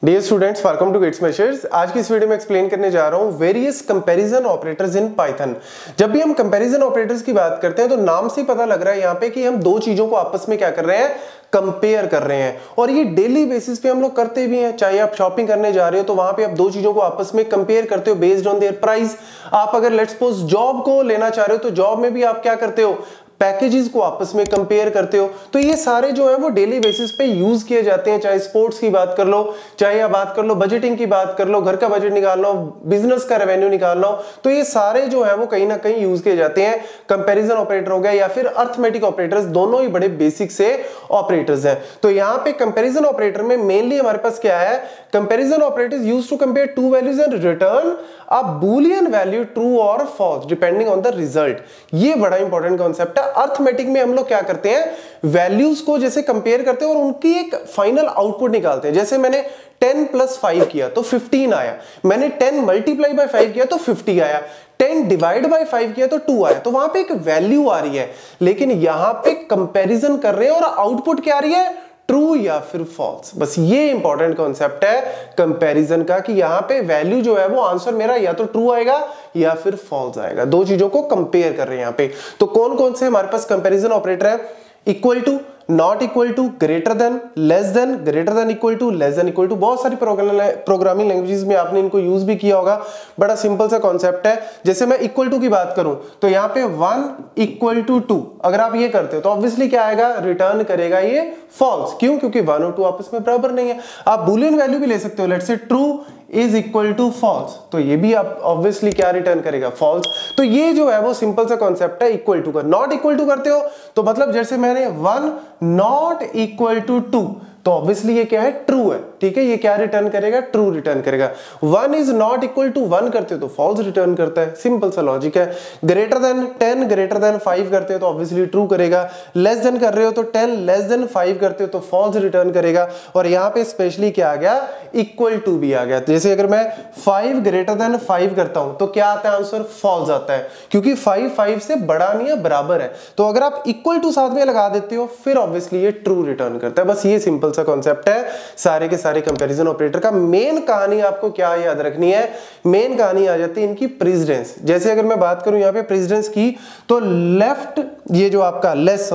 Dear students, welcome to Gate Smashers. आज की इस वीडियो में एक्सप्लेन करने जा रहा हूं various comparison operators in Python. जब भी हम कंपैरिजन ऑपरेटर्स की बात करते हैं तो नाम से पता लग रहा है यहाँ पे कि हम दो चीजों को आपस में क्या कर रहे हैं, कंपेयर कर रहे हैं। और ये डेली बेसिस पे हम लोग करते भी हैं। चाहे आप शॉपिंग करने जा रहे हो तो वहां पे आप दो चीजों को आपस में कंपेयर करते हो बेस्ड ऑन देयर प्राइस। आप अगर लेट्स सपोज जॉब को लेना चाह रहे हो तो जॉब में भी आप क्या करते हो, पैकेजेस को आपस में कंपेयर करते हो। तो ये सारे जो है वो डेली बेसिस पे यूज किए जाते हैं। चाहे स्पोर्ट्स की बात कर लो, चाहे आप बात कर लो बजटिंग की बात कर लो, घर का बजट निकालना हो, बिजनेस का रेवेन्यू निकालना हो, तो ये सारे जो है वो कहीं ना कहीं यूज किए जाते हैं। कंपैरिजन ऑपरेटर हो गया या फिर अर्थमेटिक ऑपरेटर्स, दोनों ही बड़े बेसिक से ऑपरेटर्स हैं। तो यहाँ पे कंपैरिजन ऑपरेटर में मेनली हमारे पास क्या है, comparison operators used to compare two values and return a boolean value true और false depending on the result. ये बड़ा इंपॉर्टेंट कॉन्सेप्ट है। अर्थमेटिक में हम लोग क्या करते हैं, वैल्यूज को जैसे कंपेयर करते हैं और उनकी एक फाइनल आउटपुट निकालते हैं। जैसे मैंने 10 + 5 किया तो 15 आया, मैंने 10 × 5 किया तो 50 आया, 10 डिवाइड बाय 5 किया तो 2 आया। तो वहां पे एक वैल्यू आ रही है, लेकिन यहां पे कंपैरिजन कर रहे हैं और आउटपुट क्या आ रही है, ट्रू या फिर फॉल्स। बस ये इंपॉर्टेंट कॉन्सेप्ट है कंपैरिजन का कि यहां पे वैल्यू जो है वो आंसर मेरा या तो ट्रू आएगा या फिर फॉल्स आएगा। दो चीजों को कंपेयर कर रहे हैं यहां पे। तो कौन कौन से हमारे पास कंपैरिजन ऑपरेटर है, equal to, not equal to, greater than, less than, greater than equal to, less than equal to. बहुत सारी प्रोग्रामिंग लैंग्वेजेस में आपने इनको यूज भी किया होगा। बड़ा सिंपल सा कॉन्सेप्ट है। जैसे मैं इक्वल टू की बात करूं तो यहाँ पे 1 = 2, अगर आप ये करते हो तो ऑब्वियसली क्या आएगा, रिटर्न करेगा ये फॉल्स। क्यों? क्योंकि 1 और 2 आपस में बराबर नहीं है। आप बूलियन वैल्यू भी ले सकते हो, let's say true is equal to false, तो ये भी आप ऑब्वियसली क्या रिटर्न करेगा, फॉल्स। तो ये जो है वो सिंपल सा कॉन्सेप्ट है इक्वल टू का। नॉट इक्वल टू करते हो तो मतलब जैसे मैंने 1 नॉट इक्वल टू 2, तो ऑब्वियसली ये क्या है, ट्रू है। ठीक है, ये क्या रिटर्न करेगा, ट्रू रिटर्न करेगा। 1 इज नॉट इक्वल टू 1 करते हो तो फॉल्स रिटर्न करता है। सिंपल सा लॉजिक है। ग्रेटर देन 10 ग्रेटर देन 5 करते हो तो ऑब्वियसली ट्रू करेगा। लेस देन कर रहे हो तो 10 लेस देन 5 करते हो तो फॉल्स रिटर्न करेगा। और यहाँ पे स्पेशली क्या आ गया, इक्वल टू भी आ गया। जैसे अगर मैं 5 ग्रेटर देन 5 करता हूं तो क्या आता है आंसर, फॉल्स आता है, क्योंकि 5 से बड़ा नहीं है, बराबर है। तो अगर आप इक्वल टू साथ में लगा देते हो फिर ऑब्वियसली ये ट्रू रिटर्न करता है। बस ये सिंपल सा कॉन्सेप्ट है सारे के सारे कंपैरिजन ऑपरेटर का। मेन कहानी आपको क्या याद रखनी है, मेन कहानी आ जाती है इनकी प्रेसिडेंस। जैसे अगर मैं बात करूं यहाँ पे प्रेसिडेंस की तो लेफ्ट, ये जो आपका less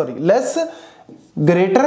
greater,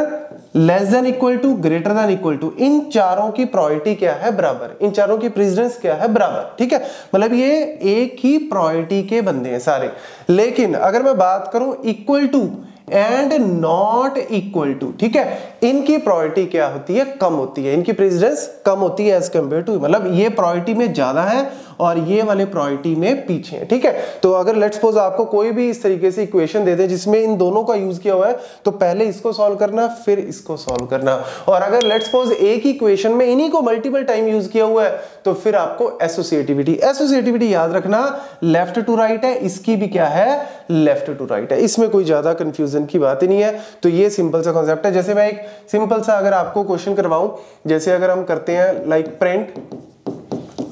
less than equal to, greater than equal to, इन चारों की प्रायोरिटी क्या है, बराबर। इन चारों की प्रेसिडेंस क्या है, बराबर। ठीक है, मतलब ये एक ही प्रायोरिटी के बंदे हैं सारे। लेकिन अगर मैं बात करूं equal to and not equal to, ठीक है, इनकी प्रायोरिटी क्या होती है, कम होती है। इनकी प्रेसिडेंस कम होती है एज कंपेयर टू, मतलब ये प्रायोरिटी में ज्यादा है और ये वाले प्रायोरिटी में पीछे है। ठीक है, तो अगर लेट्स सपोज आपको कोई भी इस तरीके से इक्वेशन दे दे जिसमें इन दोनों का यूज किया हुआ है तो पहले इसको सॉल्व करना फिर इसको सॉल्व करना। और अगर लेट्स सपोज एक ही इक्वेशन में इन्हीं को मल्टीपल टाइम यूज किया हुआ है तो फिर आपको एसोसिएटिविटी याद रखना, लेफ्ट टू राइट है, इसकी भी क्या है, लेफ्ट टू राइट है। इसमें कोई ज्यादा कंफ्यूजन की बात ही नहीं है। तो ये सिंपल सा कॉन्सेप्ट है। जैसे मैं एक सिंपल सा अगर आपको क्वेश्चन करवाऊं, जैसे अगर हम करते हैं लाइक प्रिंट,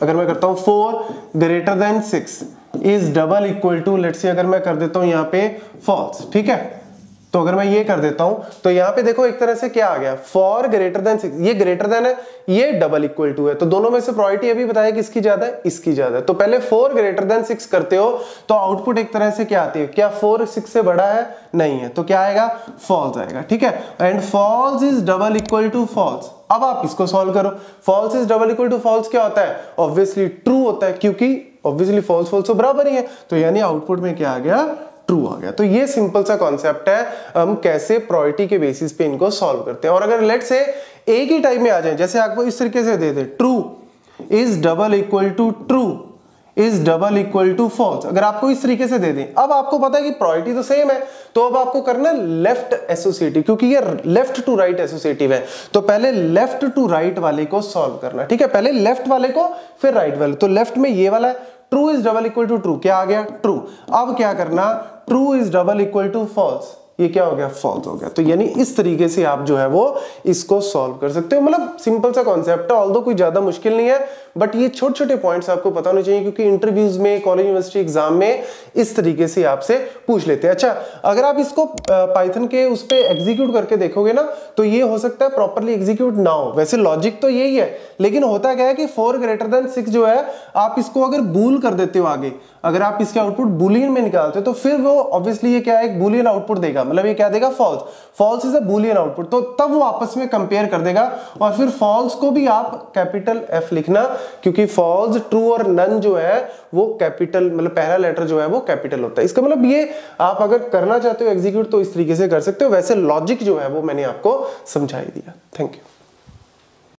अगर मैं करता हूं 4 greater than 6 is double equal to, let's say अगर मैं कर देता हूं यहां पे फॉल्स। ठीक है, तो अगर मैं ये कर देता हूं तो यहां पे देखो एक तरह से क्या आ गया, 4 ग्रेटर देन 6, ये ग्रेटर देन है, ये डबल इक्वल टू है। तो दोनों में से प्रायोरिटी अभी बताया किसकी ज्यादा है, इसकी ज्यादा है। तो पहले 4 ग्रेटर देन 6 करते हो तो आउटपुट एक तरह से क्या आती है, क्या 4 6 से बड़ा है, नहीं है, तो क्या आएगा, फॉल्स आएगा। ठीक है, and false is double equal to false. अब आप इसको सॉल्व करो, false is double equal to false क्या होता है, ऑब्वियसली ट्रू होता है, क्योंकि ऑब्वियसली फॉल्स तो बराबर ही है। तो यानी आउटपुट में क्या आ गया, ट्रू आ गया। तो ये सिंपल सा कॉन्सेप्ट है, हम कैसे प्रायोरिटी के बेसिस पे इनको सॉल्व करते हैं। और अगर लेट्स से एक ही टाइप में आ जाए, जैसे आपको इस तरीके से दे दे, true is double equal to true is double equal to false, अगर आपको इस तरीके से दे दें, अब आपको पता है कि प्रायोरिटी तो सेम है, तो अब आपको करना लेफ्ट एसोसिएटिव, क्योंकि ये लेफ्ट टू राइट एसोसिएटिव है। तो पहले लेफ्ट टू राइट वाले को सॉल्व करना। ठीक है, पहले लेफ्ट वाले को फिर राइट वाले। तो लेफ्ट में ये वाला है, true is double equal to true, क्या आ गया, ट्रू। अब क्या करना, true is double equal to false, ये क्या हो गया, फॉल्स हो गया। तो यानी इस तरीके से आप जो है वो इसको सॉल्व कर सकते हो। मतलब सिंपल सा कॉन्सेप्ट है, ऑल्दो कोई ज्यादा मुश्किल नहीं है, बट ये छोटे छोटे पॉइंट्स आपको पता होने चाहिए, क्योंकि इंटरव्यूज में, कॉलेज यूनिवर्सिटी एग्जाम में इस तरीके से आपसे पूछ लेते हैं। अच्छा, अगर आप इसको पाइथन के उस पे एग्जीक्यूट करके देखोगे ना, तो ये हो सकता है प्रॉपर्ली एग्जीक्यूट ना हो। वैसे लॉजिक तो यही है, लेकिन होता क्या है कि 4 > 6 जो है, आप इसको अगर बूल कर देते हो आगे, अगर आप इसके आउटपुट बूलियन में निकालते हो, तो फिर वो ऑब्वियसली ये क्या है, एक बूलियन आउटपुट देगा। मतलब ये क्या देगा, false. False is a Boolean output. तो तब वो आपस में कंपेयर कर देगा, और फिर फॉल्स को भी आप कैपिटल F लिखना, क्योंकि फॉल्स, ट्रू और नन जो है वो कैपिटल, मतलब पहला लेटर जो है वो कैपिटल होता है। इसका मतलब ये आप अगर करना चाहते हो एग्जीक्यूट, तो इस तरीके से कर सकते हो। वैसे लॉजिक जो है वो मैंने आपको समझा ही दिया। Thank you.